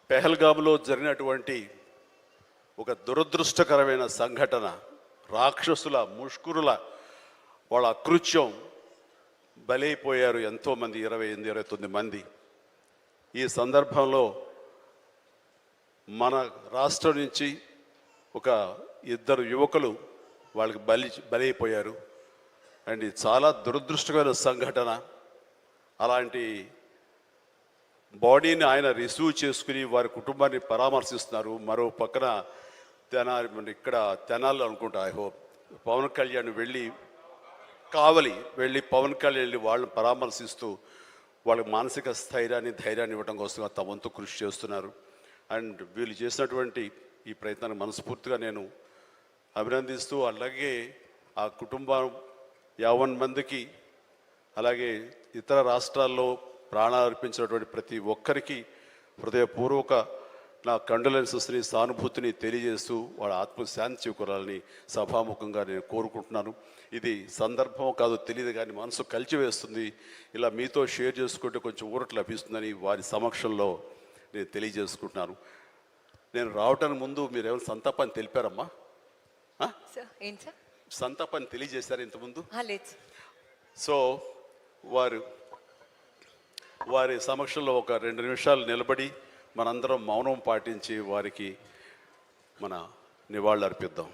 పెహల్గామ్లో జరిగినటువంటి ఒక దురదృష్టకరమైన సంఘటన, రాక్షసుల ముష్కరుల వాళ్ళ అకృత్యం బలైపోయారు ఎంతోమంది, 28-29 మంది. ఈ సందర్భంలో మన రాష్ట్రం నుంచి ఒక 2 యువకులు వాళ్ళకి బలైపోయారు. అండ్ ఇది చాలా దురదృష్టకరమైన సంఘటన. అలాంటి బాడీని ఆయన రిసీవ్ చేసుకుని వారి కుటుంబాన్ని పరామర్శిస్తున్నారు. మరో పక్కన ఇక్కడ తెనాలి అనుకుంటా, ఐ హోప్ పవన్ కళ్యాణ్ కావలి వెళ్ళి పవన్ కళ్యాణ్ వెళ్ళి వాళ్ళని పరామర్శిస్తూ వాళ్ళకి మానసిక స్థైర్యాన్ని, ధైర్యాన్ని ఇవ్వడం కోసం తమ వంతు కృషి చేస్తున్నారు. అండ్ వీళ్ళు చేసినటువంటి ఈ ప్రయత్నాన్ని మనస్ఫూర్తిగా నేను అభినందిస్తూ, అలాగే ఆ కుటుంబం 50 మందికి, అలాగే ఇతర రాష్ట్రాల్లో ప్రాణాలు అర్పించినటువంటి ప్రతి ఒక్కరికి హృదయపూర్వక నా కండోలెన్సెస్ని, సానుభూతిని తెలియజేస్తూ వాళ్ళ ఆత్మశాంతి చేకూరాలని సభాముఖంగా నేను కోరుకుంటున్నాను. ఇది సందర్భం కాదు తెలియదు, కానీ మనసు కలిచివేస్తుంది. ఇలా మీతో షేర్ చేసుకుంటే కొంచెం ఊరట లభిస్తుందని వారి సమక్షంలో నేను తెలియజేసుకుంటున్నాను. నేను రావటానికి ముందు మీరు ఏమైనా సంతాపాన్ని తెలిపారమ్మా? సంతాపాన్ని తెలియజేశారు ఇంతకుముందు? సో వారి సమక్షంలో ఒక 2 నిమిషాలు నిలబడి మనందరం మౌనం పాటించి వారికి మన నివాళులు అర్పిద్దాం.